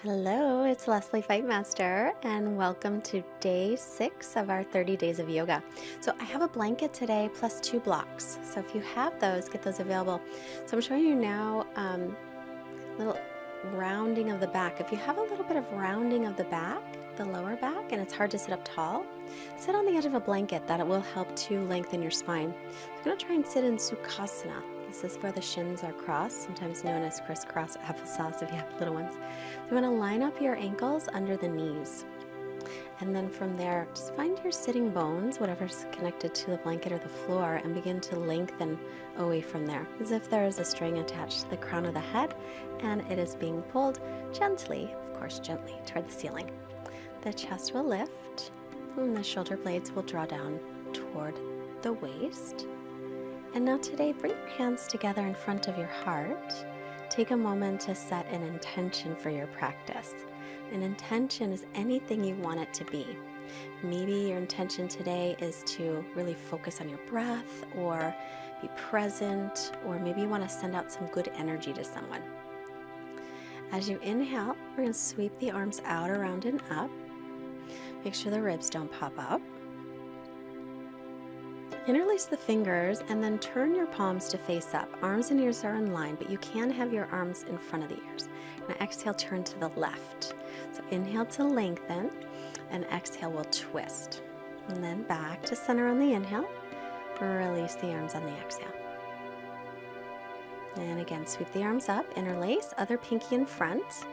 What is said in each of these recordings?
Hello, it's Lesley Fightmaster, and welcome to day 6 of our 30 days of yoga. So I have a blanket today plus 2 blocks. So if you have those, get those available. So I'm showing you now little rounding of the back. If you have a little bit of rounding of the back, the lower back, and it's hard to sit up tall, sit on the edge of a blanket. That it will help to lengthen your spine. So I'm going to try and sit in Sukhasana. This is where the shins are crossed, sometimes known as crisscross applesauce if you have little ones. So you want to line up your ankles under the knees. And then from there, just find your sitting bones, whatever's connected to the blanket or the floor, and begin to lengthen away from there, as if there is a string attached to the crown of the head, and it is being pulled gently, of course gently, toward the ceiling. The chest will lift, and the shoulder blades will draw down toward the waist. And now today, bring your hands together in front of your heart. Take a moment to set an intention for your practice. An intention is anything you want it to be. Maybe your intention today is to really focus on your breath or be present, or maybe you want to send out some good energy to someone. As you inhale, we're going to sweep the arms out, around, and up. Make sure the ribs don't pop up. Interlace the fingers and then turn your palms to face up. Arms and ears are in line, but you can have your arms in front of the ears. Now exhale, turn to the left. So inhale to lengthen, and exhale will twist. And then back to center on the inhale. Release the arms on the exhale. And again, sweep the arms up, interlace, other pinky in front.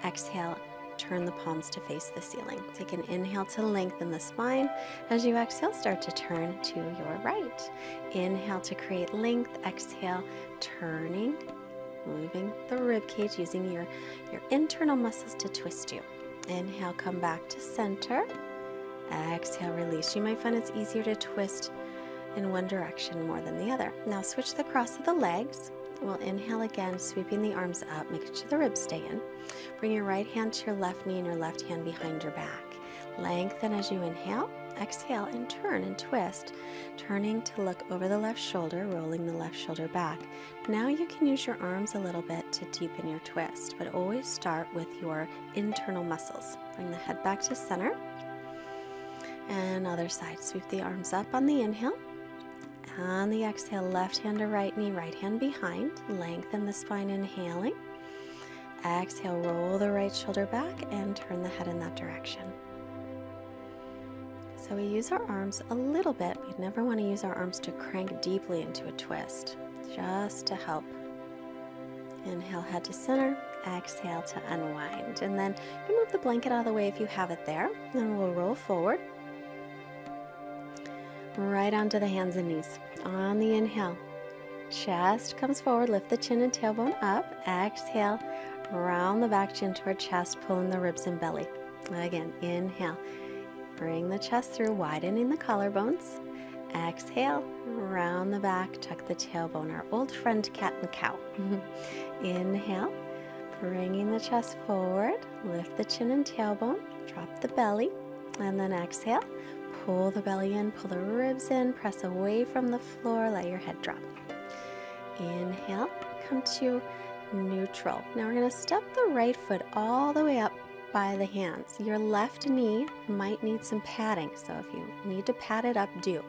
Exhale, turn the palms to face the ceiling. Take an inhale to lengthen the spine. As you exhale, start to turn to your right. Inhale to create length. Exhale, turning, moving the rib cage, using your internal muscles to twist you. Inhale, come back to center. Exhale, release. You might find it's easier to twist in one direction more than the other. Now switch the cross of the legs. We'll inhale again, sweeping the arms up, making sure the ribs stay in. Bring your right hand to your left knee and your left hand behind your back. Lengthen as you inhale. Exhale and turn and twist, turning to look over the left shoulder, rolling the left shoulder back. Now you can use your arms a little bit to deepen your twist, but always start with your internal muscles. Bring the head back to center. And other side, sweep the arms up on the inhale. On the exhale, left hand to right knee, right hand behind. Lengthen the spine, inhaling. Exhale, roll the right shoulder back and turn the head in that direction. So we use our arms a little bit. We never want to use our arms to crank deeply into a twist, just to help. Inhale, head to center. Exhale to unwind. And then you move the blanket out of the way if you have it there. Then we'll roll forward. Right onto the hands and knees. On the inhale, chest comes forward, lift the chin and tailbone up. Exhale, round the back chin toward chest, pulling the ribs and belly. Again, inhale, bring the chest through, widening the collarbones. Exhale, round the back, tuck the tailbone, our old friend cat and cow. Inhale, bringing the chest forward, lift the chin and tailbone, drop the belly, and then exhale. Pull the belly in, pull the ribs in, press away from the floor, let your head drop. Inhale, come to neutral. Now we're going to step the right foot all the way up by the hands. Your left knee might need some padding, so if you need to pad it up, do.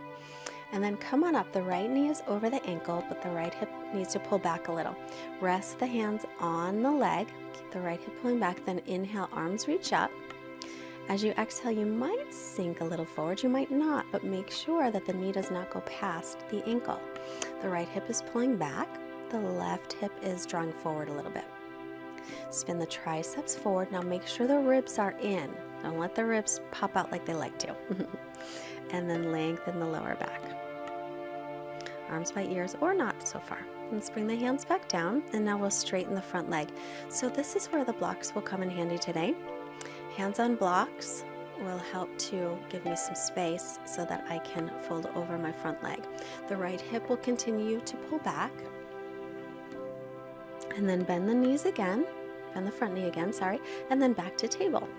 And then come on up. The right knee is over the ankle, but the right hip needs to pull back a little. Rest the hands on the leg. Keep the right hip pulling back. Then inhale, arms reach up. As you exhale, you might sink a little forward, you might not, but make sure that the knee does not go past the ankle. The right hip is pulling back, the left hip is drawing forward a little bit. Spin the triceps forward. Now make sure the ribs are in. Don't let the ribs pop out like they like to. And then lengthen the lower back. Arms by ears or not so far. Let's bring the hands back down, and now we'll straighten the front leg. So this is where the blocks will come in handy today. Hands on blocks will help to give me some space so that I can fold over my front leg. The right hip will continue to pull back. And then bend the knees again, bend the front knee again, sorry, and then back to table.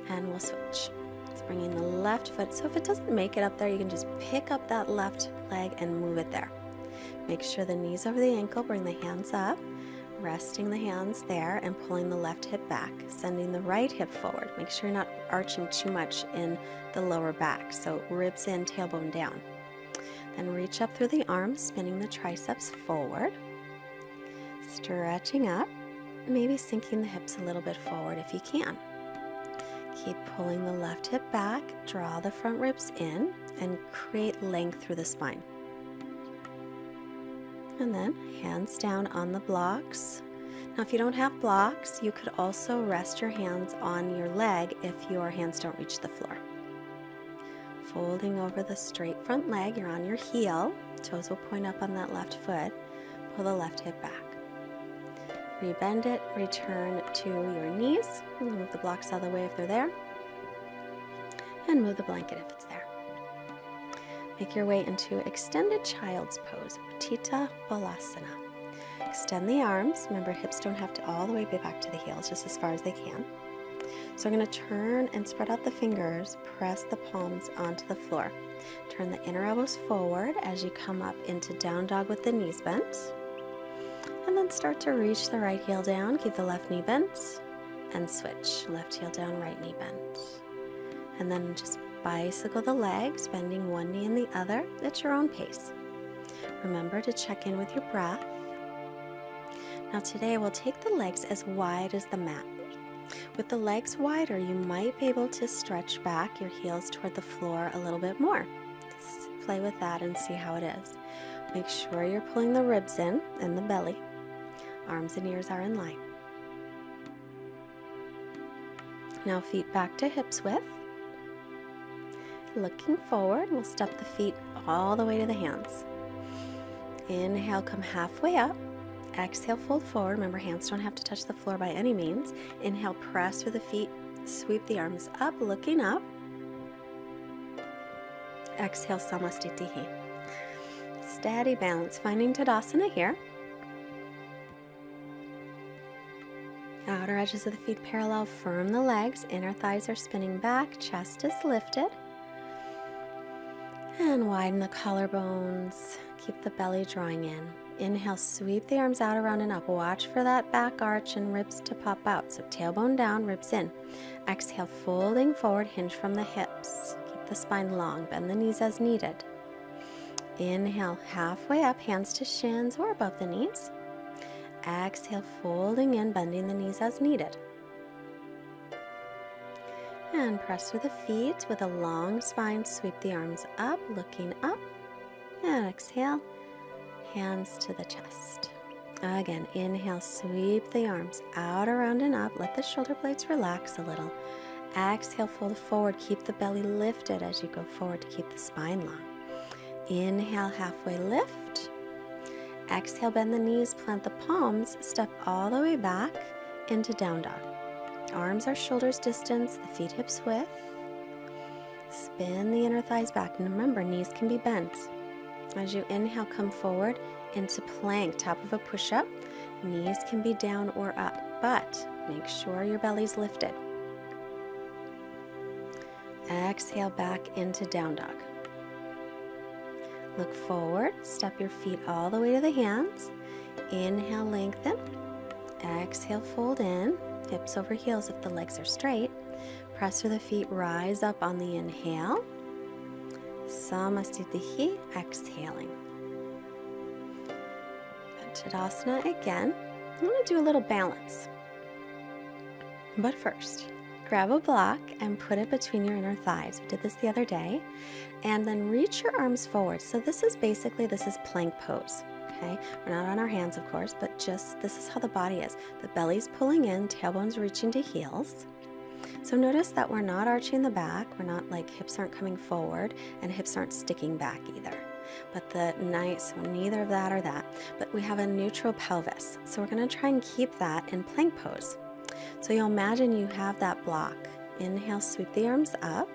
And we'll switch. It's bringing the left foot. So if it doesn't make it up there, you can just pick up that left leg and move it there. Make sure the knees over the ankle, bring the hands up. resting the hands there and pulling the left hip back, sending the right hip forward. Make sure you're not arching too much in the lower back, so ribs in, tailbone down. Then reach up through the arms, spinning the triceps forward, stretching up, maybe sinking the hips a little bit forward if you can. Keep pulling the left hip back, draw the front ribs in, and create length through the spine. And then hands down on the blocks. Now if you don't have blocks, you could also rest your hands on your leg if your hands don't reach the floor. Folding over the straight front leg, you're on your heel. Toes will point up on that left foot. Pull the left hip back. Rebend it, return to your knees. Move the blocks out of the way if they're there. And move the blanket if it's there. Make your way into extended child's pose, Utthita Balasana. Extend the arms. Remember, hips don't have to all the way back to the heels, just as far as they can. So I'm going to turn and spread out the fingers, press the palms onto the floor. Turn the inner elbows forward as you come up into down dog with the knees bent. And then start to reach the right heel down, keep the left knee bent, and switch. Left heel down, right knee bent. And then just bicycle the legs, bending one knee and the other at your own pace. Remember to check in with your breath. Now today we'll take the legs as wide as the mat. With the legs wider, you might be able to stretch back your heels toward the floor a little bit more. Just play with that and see how it is. Make sure you're pulling the ribs in and the belly. Arms and ears are in line. Now feet back to hips width. Looking forward, we'll step the feet all the way to the hands. Inhale, come halfway up. Exhale, fold forward. Remember, hands don't have to touch the floor by any means. Inhale, press through the feet. Sweep the arms up, looking up. Exhale, Samastitihi. Steady balance, finding Tadasana here. Outer edges of the feet parallel, firm the legs. Inner thighs are spinning back, chest is lifted. And widen the collarbones. Keep the belly drawing in. Inhale, sweep the arms out, around and up. Watch for that back arch and ribs to pop out. So tailbone down, ribs in. Exhale, folding forward, hinge from the hips. Keep the spine long, bend the knees as needed. Inhale, halfway up, hands to shins or above the knees. Exhale, folding in, bending the knees as needed. And press through the feet with a long spine. Sweep the arms up, looking up. And exhale, hands to the chest. Again, inhale, sweep the arms out, around and up. Let the shoulder blades relax a little. Exhale, fold forward. Keep the belly lifted as you go forward to keep the spine long. Inhale, halfway lift. Exhale, bend the knees, plant the palms, step all the way back into down dog. Arms are shoulders distance, the feet hips width. Spin the inner thighs back. And remember, knees can be bent. As you inhale, come forward into plank, top of a push-up. Knees can be down or up, but make sure your belly's lifted. Exhale, back into down dog. Look forward, step your feet all the way to the hands. Inhale, lengthen. Exhale, fold in. Hips over heels if the legs are straight. Press through the feet, rise up on the inhale. Samastitihi, exhaling. Tadasana again. I'm going to do a little balance. But first, grab a block and put it between your inner thighs. We did this the other day. And then reach your arms forward. So this is plank pose. Okay? We're not on our hands, of course, but just this is how the body is. The belly's pulling in, tailbone's reaching to heels. So notice that we're not arching the back. We're not like hips aren't coming forward and hips aren't sticking back either. But so neither of that or that. But we have a neutral pelvis. So we're going to try and keep that in plank pose. So you'll imagine you have that block. Inhale, sweep the arms up.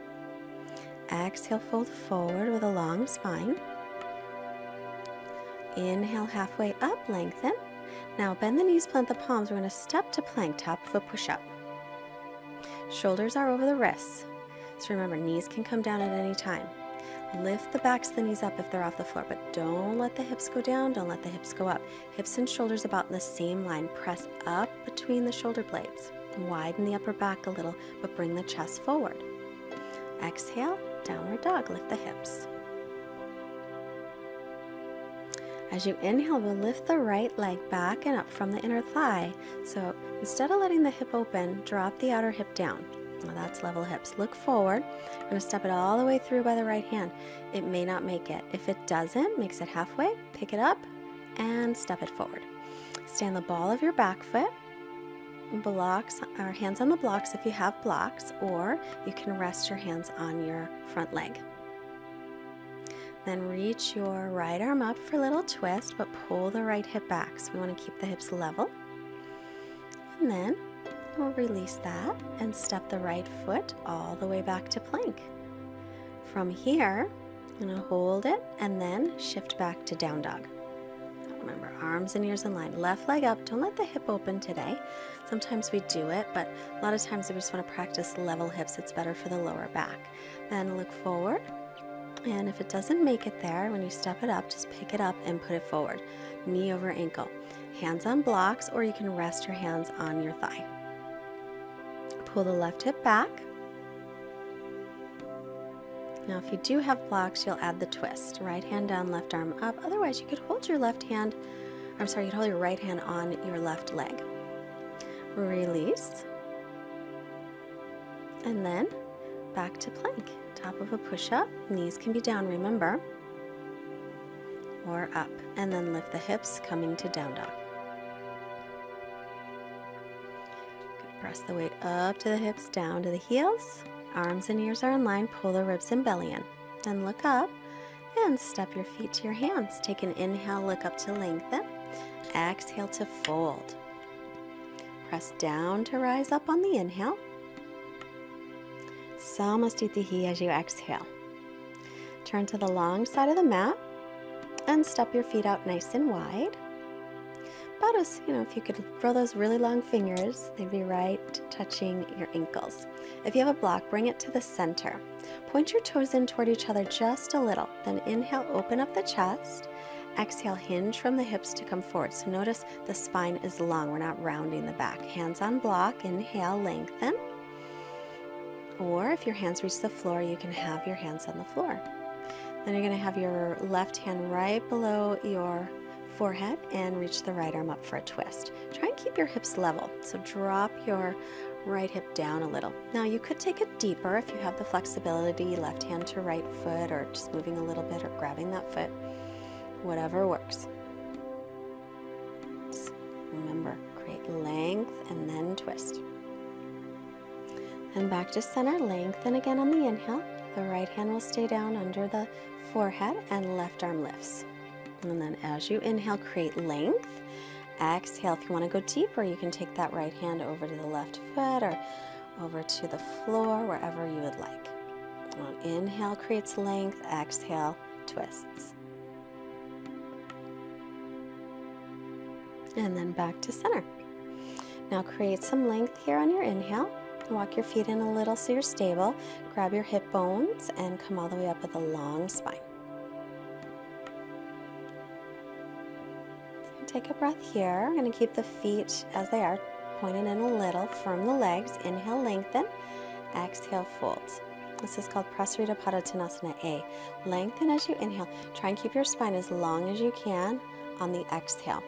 Exhale, fold forward with a long spine. Inhale, halfway up, lengthen. Now bend the knees, plant the palms. We're going to step to plank, top of a push-up. Shoulders are over the wrists. So remember, knees can come down at any time. Lift the backs of the knees up if they're off the floor, but don't let the hips go down, don't let the hips go up. Hips and shoulders about in the same line. Press up between the shoulder blades. Widen the upper back a little, but bring the chest forward. Exhale, downward dog, lift the hips. As you inhale, we'll lift the right leg back and up from the inner thigh. So instead of letting the hip open, drop the outer hip down. Now that's level hips. Look forward. I'm going to step it all the way through by the right hand. It may not make it. If it doesn't, makes it halfway, pick it up and step it forward. Stand the ball of your back foot. Blocks, or hands on the blocks if you have blocks, or you can rest your hands on your front leg. Then reach your right arm up for a little twist, but pull the right hip back. So we want to keep the hips level. And then we'll release that and step the right foot all the way back to plank. From here, I'm going to hold it and then shift back to down dog. Remember, arms and ears in line. Left leg up. Don't let the hip open today. Sometimes we do it, but a lot of times we just want to practice level hips. It's better for the lower back. Then look forward. And if it doesn't make it there, when you step it up, just pick it up and put it forward. Knee over ankle. Hands on blocks, or you can rest your hands on your thigh. Pull the left hip back. Now, if you do have blocks, you'll add the twist. Right hand down, left arm up. Otherwise, you could hold your left hand, you'd hold your right hand on your left leg. Release. And then back to plank. Top of a push-up. Knees can be down, remember. Or up. And then lift the hips, coming to down dog. Good. Press the weight up to the hips, down to the heels. Arms and ears are in line. Pull the ribs and belly in. Then look up and step your feet to your hands. Take an inhale, look up to lengthen. Exhale to fold. Press down to rise up on the inhale. Samastitihi as you exhale. Turn to the long side of the mat and step your feet out nice and wide. About as, if you could grow those really long fingers, they'd be right touching your ankles. If you have a block, bring it to the center. Point your toes in toward each other just a little. Then inhale, open up the chest. Exhale, hinge from the hips to come forward. So notice the spine is long. We're not rounding the back. Hands on block. Inhale, lengthen. Or if your hands reach the floor, you can have your hands on the floor. Then you're going to have your left hand right below your forehead and reach the right arm up for a twist. Try and keep your hips level. So drop your right hip down a little. Now you could take it deeper if you have the flexibility, left hand to right foot, or just moving a little bit or grabbing that foot. Whatever works. Just remember, create length and then twist. And back to center, lengthen again on the inhale. The right hand will stay down under the forehead and left arm lifts. And then as you inhale, create length. Exhale, if you want to go deeper, you can take that right hand over to the left foot or over to the floor, wherever you would like. Inhale creates length, exhale, twists. And then back to center. Now create some length here on your inhale. Walk your feet in a little so you're stable. Grab your hip bones and come all the way up with a long spine. Take a breath here. I'm going to keep the feet as they are, pointing in a little. Firm the legs. Inhale, lengthen. Exhale, fold. This is called Prasarita Padottanasana A. Lengthen as you inhale. Try and keep your spine as long as you can on the exhale.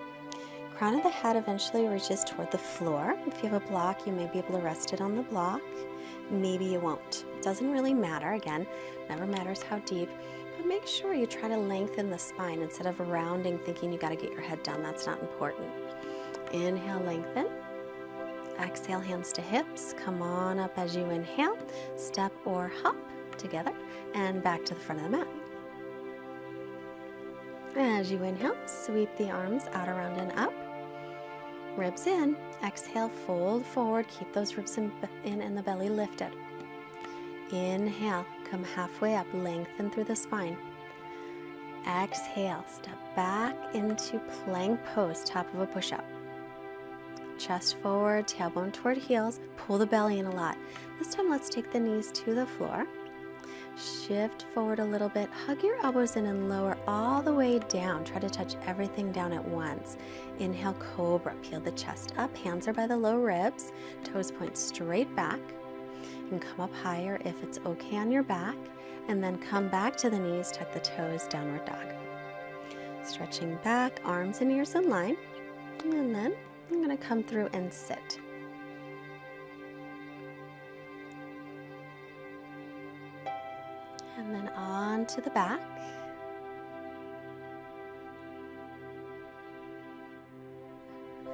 Crown of the head eventually reaches toward the floor. If you have a block, you may be able to rest it on the block. Maybe you won't. It doesn't really matter. Again, never matters how deep. But make sure you try to lengthen the spine instead of rounding, thinking you got to get your head down. That's not important. Inhale, lengthen. Exhale, hands to hips. Come on up as you inhale. Step or hop together and back to the front of the mat. As you inhale, sweep the arms out, around, and up. Ribs in. Exhale, fold forward. Keep those ribs in and the belly lifted. Inhale, come halfway up, lengthen through the spine. Exhale, step back into plank pose, top of a push-up. Chest forward, tailbone toward heels. Pull the belly in a lot. This time, let's take the knees to the floor. Shift forward a little bit, hug your elbows in and lower all the way down. Try to touch everything down at once. Inhale, cobra, peel the chest up, hands are by the low ribs, toes point straight back. You can come up higher if it's okay on your back, and then come back to the knees, tuck the toes, downward dog. Stretching back, arms and ears in line, and then I'm going to come through and sit. And then on to the back.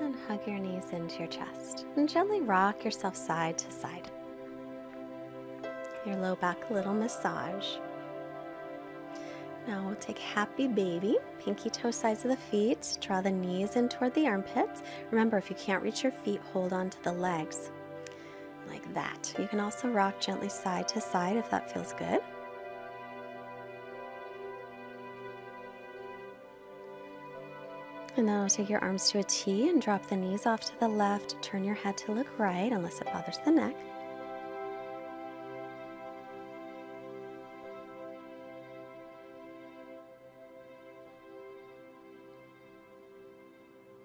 And hug your knees into your chest. And gently rock yourself side to side. Your low back, a little massage. Now we'll take happy baby, pinky toe sides of the feet, draw the knees in toward the armpits. Remember, if you can't reach your feet, hold on to the legs, like that. You can also rock gently side to side if that feels good. And then I'll take your arms to a T and drop the knees off to the left. Turn your head to look right unless it bothers the neck.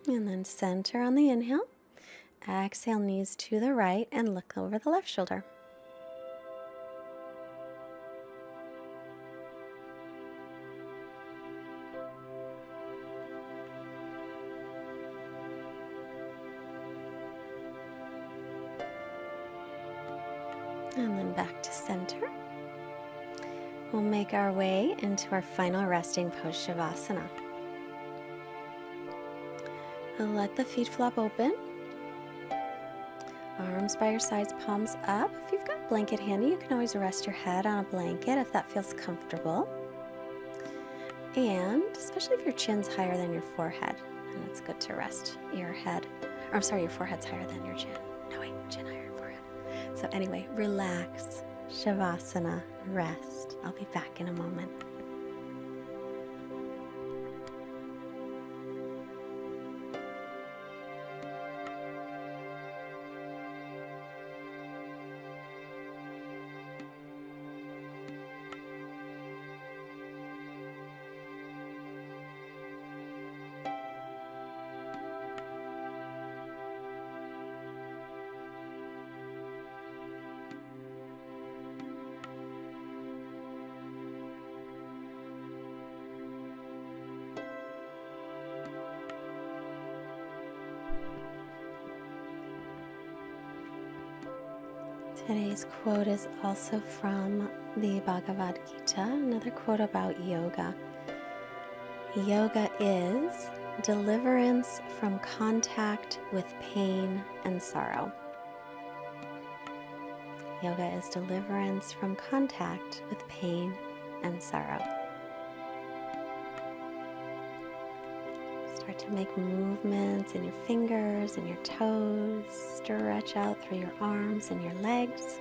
And then center on the inhale. Exhale, knees to the right and look over the left shoulder. And then back to center. We'll make our way into our final resting pose, Shavasana. And let the feet flop open. Arms by your sides, palms up. If you've got a blanket handy, you can always rest your head on a blanket if that feels comfortable. And especially if your chin's higher than your forehead, then it's good to rest your head. Or I'm sorry, your forehead's higher than your chin. No, wait, chin higher than forehead. So anyway, relax, Shavasana, rest. I'll be back in a moment. Today's quote is also from the Bhagavad Gita, another quote about yoga. Yoga is deliverance from contact with pain and sorrow. Yoga is deliverance from contact with pain and sorrow. Start to make movements in your fingers and your toes. Stretch out through your arms and your legs.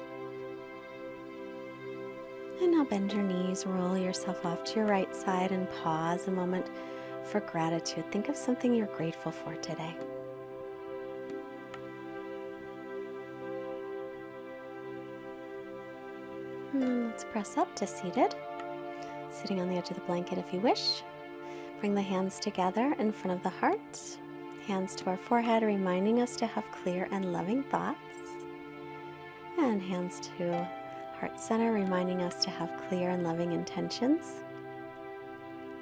And now bend your knees, roll yourself off to your right side and pause a moment for gratitude. Think of something you're grateful for today. And then let's press up to seated. Sitting on the edge of the blanket if you wish. Bring the hands together in front of the heart. Hands to our forehead, reminding us to have clear and loving thoughts. And hands to heart center, reminding us to have clear and loving intentions.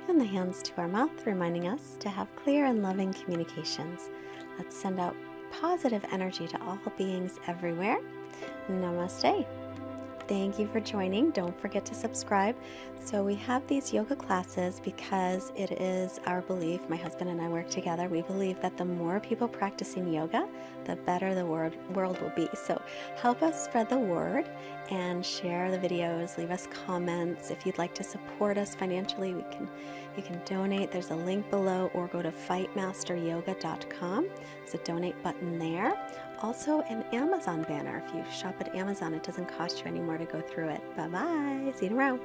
And the hands to our mouth, reminding us to have clear and loving communications. Let's send out positive energy to all beings everywhere. Namaste. Thank you for joining. Don't forget to subscribe. So we have these yoga classes because it is our belief, my husband and I work together, we believe that the more people practicing yoga, the better the world will be. So help us spread the word and share the videos, leave us comments. If you'd like to support us financially, you can donate. There's a link below, or go to fightmasteryoga.com. There's a donate button there. Also an Amazon banner. If you shop at Amazon, it doesn't cost you anymore to go through it. Bye-bye. See you tomorrow.